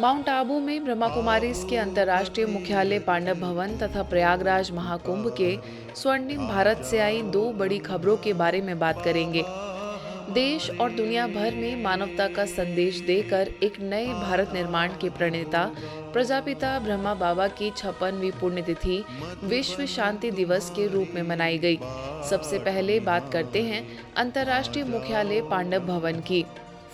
Mount Abu में ब्रह्मा कुमारीज के अंतर्राष्ट्रीय मुख्यालय पांडव भवन तथा प्रयागराज महाकुंभ के स्वर्णिम भारत से आई दो बड़ी खबरों के बारे में बात करेंगे। देश और दुनिया भर में मानवता का संदेश देकर एक नए भारत निर्माण के प्रणेता प्रजापिता ब्रह्मा बाबा की 56वीं पुण्यतिथि विश्व शांति दिवस के रूप में मनाई गई। सबसे पहले बात करते हैं अंतर्राष्ट्रीय मुख्यालय पांडव भवन की।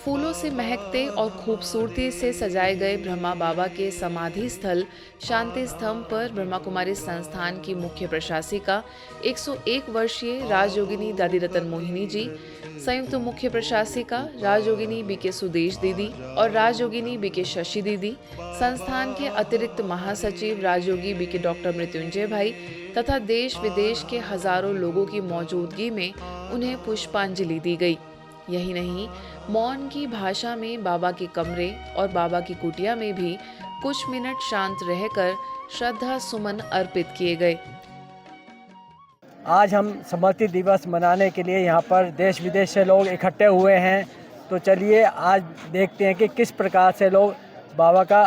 फूलों से महकते और खूबसूरती से सजाए गए ब्रह्मा बाबा के समाधि स्थल शांति स्तंभ पर ब्रह्मा कुमारी संस्थान की मुख्य प्रशासिका 101 वर्षीय राजयोगिनी दादी रतन मोहिनी जी, संयुक्त मुख्य प्रशासिका राजयोगिनी बीके सुदेश दीदी और राजयोगिनी बीके शशि दीदी, संस्थान के अतिरिक्त महासचिव राजयोगी बीके डॉक्टर मृत्युंजय भाई तथा देश विदेश के हजारों लोगों की मौजूदगी में उन्हें पुष्पांजलि दी गई। यही नहीं, मौन की भाषा में बाबा के कमरे और बाबा की कुटिया में भी कुछ मिनट शांत रहकर श्रद्धा सुमन अर्पित किए गए। आज हम स्मृति दिवस मनाने के लिए यहाँ पर देश विदेश से लोग इकट्ठे हुए हैं। तो चलिए आज देखते हैं कि किस प्रकार से लोग बाबा का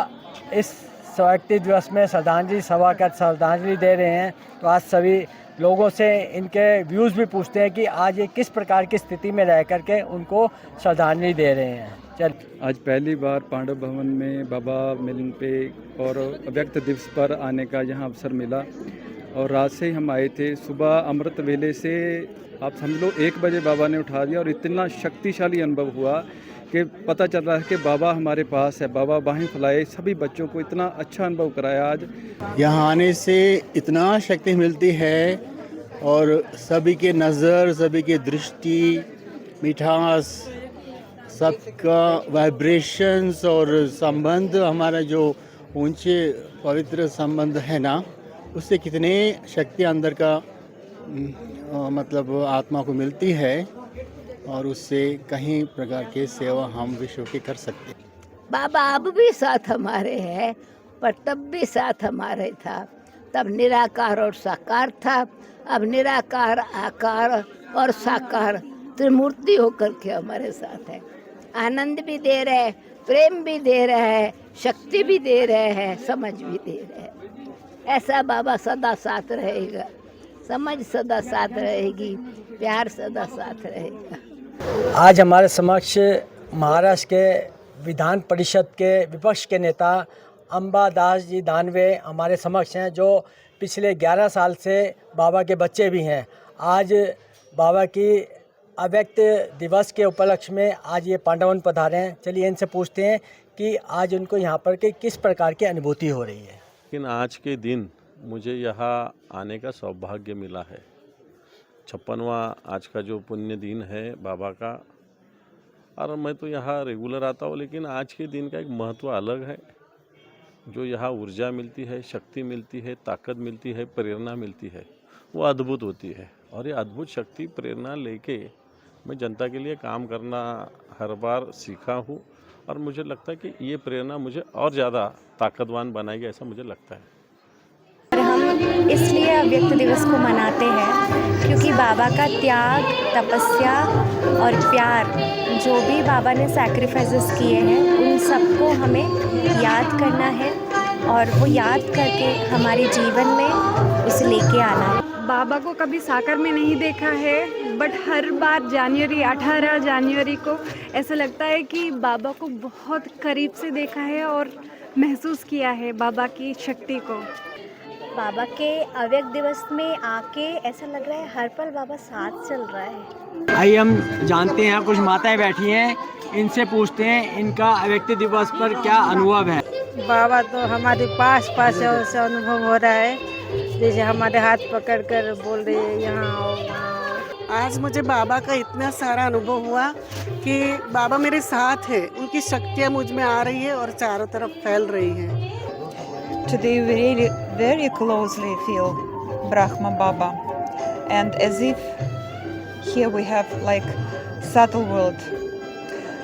इस स्मृति दिवस में श्रद्धांजलि दे रहे हैं। तो आज सभी लोगों से इनके व्यूज़ भी पूछते हैं कि आज ये किस प्रकार की स्थिति में रह करके उनको श्रद्धांजलि दे रहे हैं। आज पहली बार पांडव भवन में बाबा मिलन पे और अव्यक्त दिवस पर आने का यहाँ अवसर मिला और रात से ही हम आए थे। सुबह अमृत वेले से आप समझ लो 1 बजे बाबा ने उठा दिया और इतना शक्तिशाली अनुभव हुआ कि पता चल रहा है कि बाबा हमारे पास है। बाबा बाहें फैलाए, सभी बच्चों को इतना अच्छा अनुभव कराया। आज यहाँ आने से इतना शक्ति मिलती है और सभी के नज़र, सभी की दृष्टि, मिठास, सबका वाइब्रेशंस और संबंध, हमारा जो ऊंचे पवित्र संबंध है ना, उससे कितने शक्ति अंदर का मतलब आत्मा को मिलती है और उससे कहीं प्रकार के सेवा हम विश्व की कर सकते। बाबा अब भी साथ हमारे हैं, पर तब भी साथ हमारे था। तब निराकार और साकार था, अब निराकार, आकार और साकार त्रिमूर्ति होकर के हमारे साथ है। आनंद भी दे रहे हैं, प्रेम भी दे रहे हैं, शक्ति भी दे रहे हैं, समझ भी दे रहे हैं। ऐसा बाबा सदा साथ रहेगा, समझ सदा साथ रहेगी, प्यार सदा साथ रहेगा। आज हमारे समक्ष महाराष्ट्र के विधान परिषद के विपक्ष के नेता अंबादास जी दानवे हमारे समक्ष हैं, जो पिछले 11 साल से बाबा के बच्चे भी हैं। आज बाबा की अव्यक्त दिवस के उपलक्ष्य में आज ये पांडवन पधारे हैं। चलिए इनसे पूछते हैं कि आज उनको यहाँ पर के किस प्रकार की अनुभूति हो रही है। लेकिन आज के दिन मुझे यहाँ आने का सौभाग्य मिला है। 56वां आज का जो पुण्य दिन है बाबा का, और मैं तो यहाँ रेगुलर आता हूँ, लेकिन आज के दिन का एक महत्व अलग है। जो यहाँ ऊर्जा मिलती है, शक्ति मिलती है, ताकत मिलती है, प्रेरणा मिलती है, वो अद्भुत होती है। और ये अद्भुत शक्ति प्रेरणा लेके मैं जनता के लिए काम करना हर बार सीखा हूँ और मुझे लगता है कि ये प्रेरणा मुझे और ज़्यादा ताकतवान बनाएगी, ऐसा मुझे लगता है। हम इसलिए अव्यक्त दिवस को मनाते हैं क्योंकि बाबा का त्याग, तपस्या और प्यार, जो भी बाबा ने सैक्रिफाइसेस किए हैं, उन सबको हमें याद करना है और वो याद करके हमारे जीवन में उसे लेके आना है। बाबा को कभी साकार में नहीं देखा है, बट हर बार 18 जनवरी को ऐसा लगता है कि बाबा को बहुत करीब से देखा है और महसूस किया है बाबा की शक्ति को। बाबा के अव्यक्त दिवस में आके ऐसा लग रहा है हर पल बाबा साथ चल रहा है। आइए हम जानते हैं, कुछ माताएं बैठी हैं, इनसे पूछते हैं इनका अव्यक्त दिवस पर क्या अनुभव है। बाबा तो हमारे पास से अनुभव हो रहा है, जैसे हमारे हाथ पकड़ कर बोल रहे हैं यहाँ आओ। आज मुझे बाबा का इतना सारा अनुभव हुआ कि बाबा मेरे साथ है, उनकी शक्तियाँ मुझ में आ रही है और चारों तरफ फैल रही है। Today we really very closely feel Brahma Baba, and as if here we have like subtle world,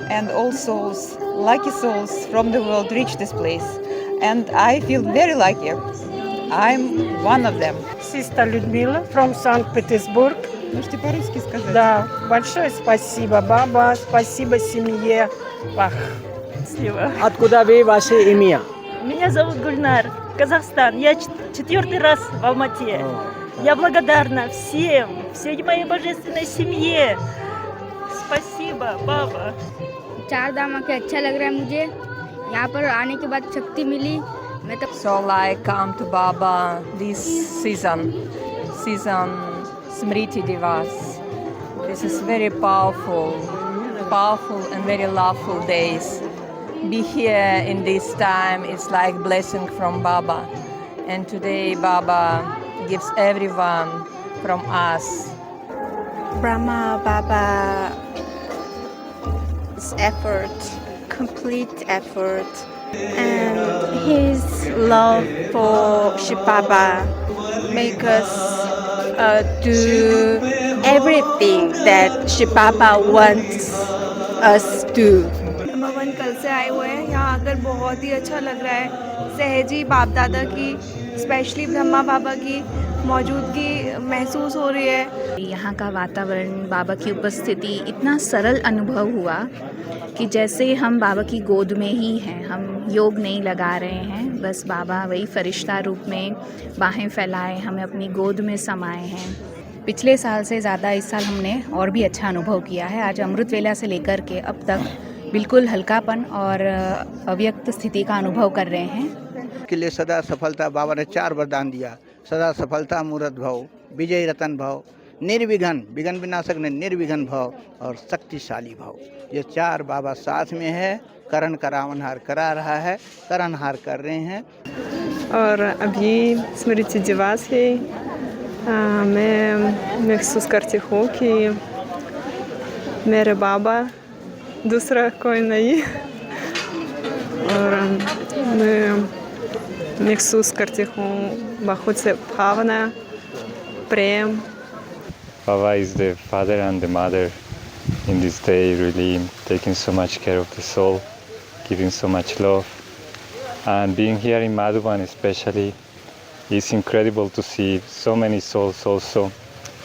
and all souls, lucky souls from the world reach this place, and I feel very lucky. I'm one of them. Sister Людмила from St. Petersburg. Можете по-русски сказать? Да, большое спасибо, Баба, спасибо семье Бах. Счастливо. Откуда вы, ваше имя? Меня зовут Гульнар, Казахстан. Я четвертый раз в Алмате. Я благодарна всей моей божественной семье. Спасибо, बaba. चार धाम आके अच्छा लग रहा है मुझे। यहाँ पर आने के बाद शक्ति मिली। मैं तो So like come to Baba this season Smriti Divas. This is very powerful and very loveful days. Be here in this time is like blessing from Baba. And today Baba gives everyone from us. Brahma Baba's effort, complete effort, and his love for Shiv Baba make us do everything that Shiv Baba wants us to. भवन कल से आए हुए हैं, यहाँ आकर बहुत ही अच्छा लग रहा है। सहजी बाप दादा की, स्पेशली ब्रह्मा बाबा की मौजूदगी महसूस हो रही है। यहाँ का वातावरण, बाबा की उपस्थिति, इतना सरल अनुभव हुआ कि जैसे हम बाबा की गोद में ही हैं। हम योग नहीं लगा रहे हैं, बस बाबा वही फरिश्ता रूप में बाहें फैलाए हमें अपनी गोद में समाए हैं। पिछले साल से ज़्यादा इस साल हमने और भी अच्छा अनुभव किया है। आज अमृत वेला से लेकर के अब तक बिल्कुल हल्कापन और अव्यक्त स्थिति का अनुभव कर रहे हैं। के लिए सदा सफलता बाबा ने 4 वरदान दिया। सदा सफलता मूर्त भव, विजय रतन भव, निर्विघ्न विघ्न विनाशक ने निर्विघ्न भव और शक्तिशाली भव। ये 4 बाबा साथ में है। करण का रावणहार करा रहा है, करणहार कर रहे हैं। और अभी स्मृति दिवस है। मैं महसूस करती हूँ कि मेरे बाबा दूसरा कोई नहीं। और मैं महसूस करती हूँ बहुत से भावना, प्रेम। Baba is the father and the mother in this day, really taking so much care of the soul, giving so much love. And being here in Madhuban especially, it's incredible to see so many souls also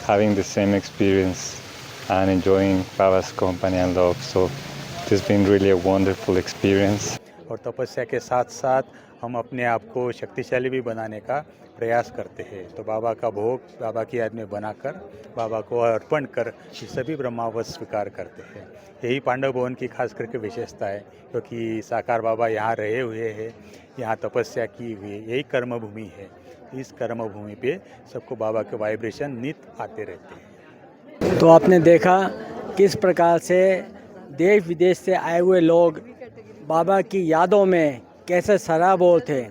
having the same experience and enjoying Baba's company and love. So it has been really a wonderful experience. और तपस्या के साथ साथ हम अपने आप को शक्तिशाली भी बनाने का प्रयास करते हैं। तो बाबा का भोग बाबा की याद में बनाकर बाबा को अर्पण कर ये सभी ब्रह्मावत स्वीकार करते हैं। यही पांडव भवन की खास करके विशेषता है, क्योंकि साकार बाबा यहाँ रहे हुए हैं, यहाँ तपस्या की हुई है। यही कर्मभूमि है। इस कर्मभूमि पे सबको बाबा के वाइब्रेशन नित्य आते रहते हैं। तो आपने देखा किस प्रकार से देश विदेश से आए हुए लोग बाबा की यादों में कैसे सराबोर थे।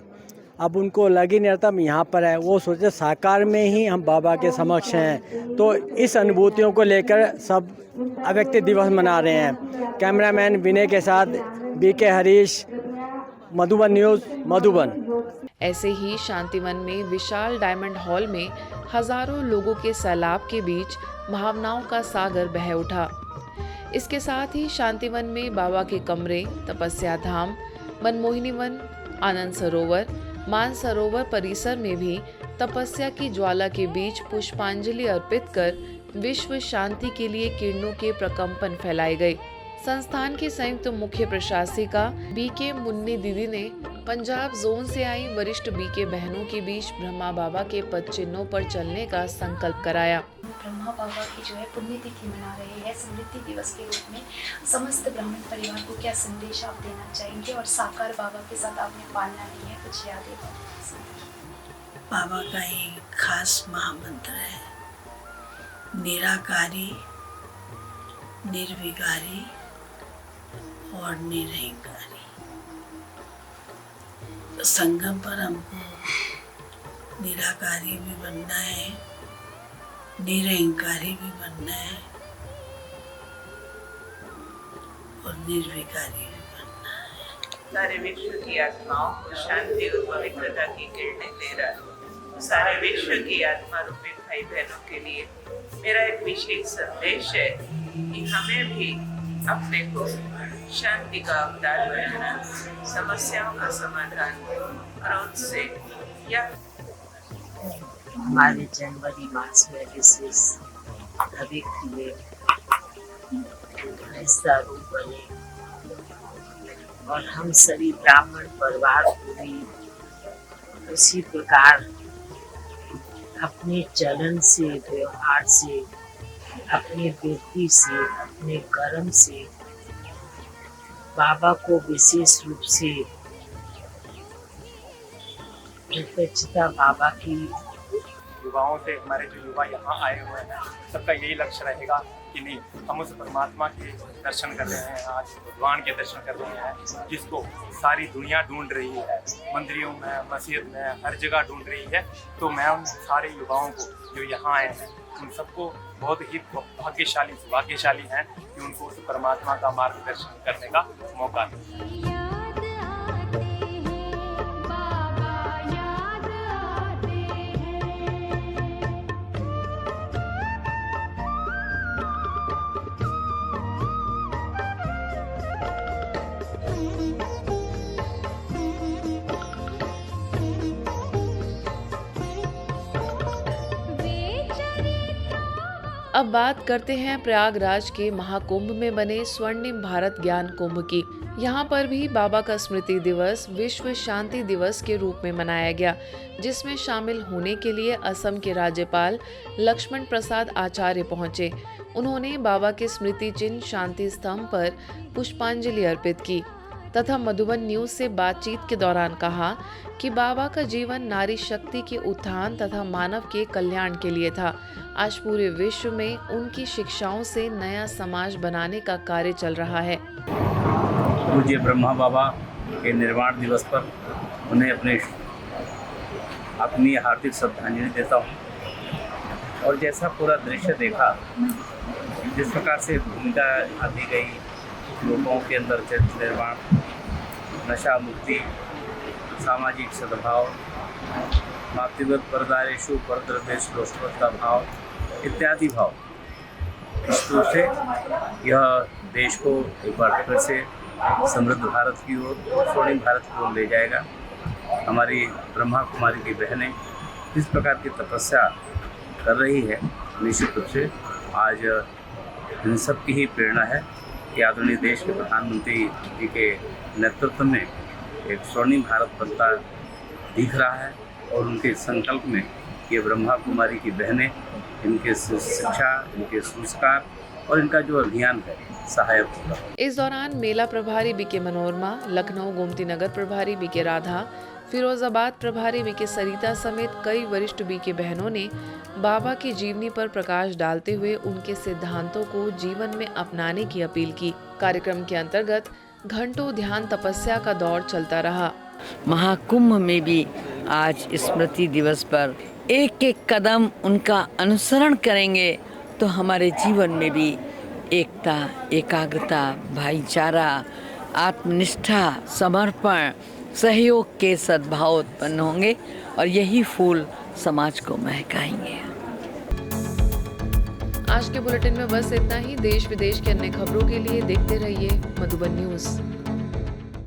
अब उनको लग ही नहीं रहता हम यहाँ पर है, वो सोचे साकार में ही हम बाबा के समक्ष हैं। तो इस अनुभूतियों को लेकर सब अव्यक्त दिवस मना रहे हैं। कैमरामैन विनय के साथ बीके हरीश, मधुबन न्यूज़, मधुबन। ऐसे ही शांतिवन में विशाल डायमंड हॉल में हजारों लोगों के सैलाब के बीच भावनाओं का सागर बह उठा। इसके साथ ही शांतिवन में बाबा के कमरे, तपस्या धाम, मनमोहिनी वन, आनंद सरोवर, मान सरोवर परिसर में भी तपस्या की ज्वाला के बीच पुष्पांजलि अर्पित कर विश्व शांति के लिए किरणों के प्रकंपन फैलाए गए। संस्थान के संयुक्त मुख्य प्रशासिका बीके मुन्नी दीदी ने पंजाब जोन से आई वरिष्ठ बीके बहनों के बीच ब्रह्मा बाबा के पद चिन्हों पर चलने का संकल्प कराया। ब्रह्मा बाबा की जो है पुण्यतिथि मना रहे हैं स्मृति दिवस के रूप में। समस्त ब्राह्मण परिवार को क्या संदेश आप देना चाहेंगे और साकार बाबा के साथ आपने पालना नहीं है, कुछ यादें बताइए। बाबा का एक खास महामंत्र है, निराकारी, निर्विकारी और निरहंकारी। संगम पर हमको निराकारी भी बनना है, निरहंकारी भी बनना है और निर्विकारी भी बनना है। सारे विश्व की आत्माओं को शांति और पवित्रता की किरणें दे रहा है। सारे विश्व की आत्मा रूपी भाई बहनों के लिए मेरा एक विशेष संदेश है कि हमें भी अपने को शांति का अवतार बनाना, समस्याओं का समाधान क्रोध से या हमारे जनवरी मास में विशेष भविष्य में ऐसा रूप बने और हम सभी ब्राह्मण परिवार को भी उसी प्रकार अपने चलन से, व्यवहार से, अपने वृत्ति से, अपने कर्म से बाबा को विशेष रूप से प्रत्यक्षता बाबा की। युवाओं से, हमारे जो युवा यहाँ आए हुए हैं, सबका यही लक्ष्य रहेगा कि नहीं, हम उस परमात्मा के दर्शन कर रहे हैं, आज भगवान के दर्शन कर रहे हैं जिसको सारी दुनिया ढूंढ रही है, मंदिरों में, मस्जिद में, हर जगह ढूंढ रही है। तो मैं उन सारे युवाओं को जो यहाँ आए हैं उन सबको बहुत ही भाग्यशाली हैं कि उनको उस परमात्मा का मार्गदर्शन करने का मौका मिला। अब बात करते हैं प्रयागराज के महाकुंभ में बने स्वर्णिम भारत ज्ञान कुंभ की। यहाँ पर भी बाबा का स्मृति दिवस विश्व शांति दिवस के रूप में मनाया गया, जिसमें शामिल होने के लिए असम के राज्यपाल लक्ष्मण प्रसाद आचार्य पहुंचे। उन्होंने बाबा के स्मृति चिन्ह शांति स्तंभ पर पुष्पांजलि अर्पित की तथा मधुबन न्यूज से बातचीत के दौरान कहा कि बाबा का जीवन नारी शक्ति के उत्थान तथा मानव के कल्याण के लिए था। आज पूरे विश्व में उनकी शिक्षाओं से नया समाज बनाने का कार्य चल रहा है। मुझे ब्रह्मा बाबा के निर्वाण दिवस पर उन्हें अपनी हार्दिक श्रद्धांजलि देता हूँ। और जैसा पूरा दृश्य देखा, जिस प्रकार से भूमिका आती गई, लोगों के अंदर चरित्र निर्माण, नशा मुक्ति, सामाजिक सद्भाव, मातृवत परदारेशु परद्रव्येषु लोष्टवत्ता भाव इत्यादि भाव, इस रूप से यह देश को एक बार फिर से समृद्ध भारत की ओर, स्वर्णिम भारत की ओर ले जाएगा। हमारी ब्रह्मा कुमारी की बहनें जिस प्रकार की तपस्या कर रही है, निश्चित रूप से आज इन सब की ही प्रेरणा है कि आदरणीय देश के प्रधानमंत्री जी के नेतृत्व में एक स्वर्णिम भारत बनता दिख रहा है। और उनके संकल्प में ये ब्रह्मा कुमारी की बहनें, इनके शिक्षा, इनके संस्कार और इनका जो अभियान है सहायक होगा। इस दौरान मेला प्रभारी बीके मनोरमा, लखनऊ गोमती नगर प्रभारी बीके राधा, फिरोजाबाद प्रभारी बीके सरिता समेत कई वरिष्ठ बीके बहनों ने बाबा की जीवनी पर प्रकाश डालते हुए उनके सिद्धांतों को जीवन में अपनाने की अपील की। कार्यक्रम के अंतर्गत घंटों ध्यान तपस्या का दौर चलता रहा। महाकुंभ में भी आज स्मृति दिवस पर एक एक कदम उनका अनुसरण करेंगे तो हमारे जीवन में भी एकता, एकाग्रता, भाईचारा, आत्मनिष्ठा, समर्पण, सहयोग के सद्भाव उत्पन्न होंगे और यही फूल समाज को महकाएंगे। आज के बुलेटिन में बस इतना ही। देश विदेश के अन्य खबरों के लिए देखते रहिए मधुबन न्यूज।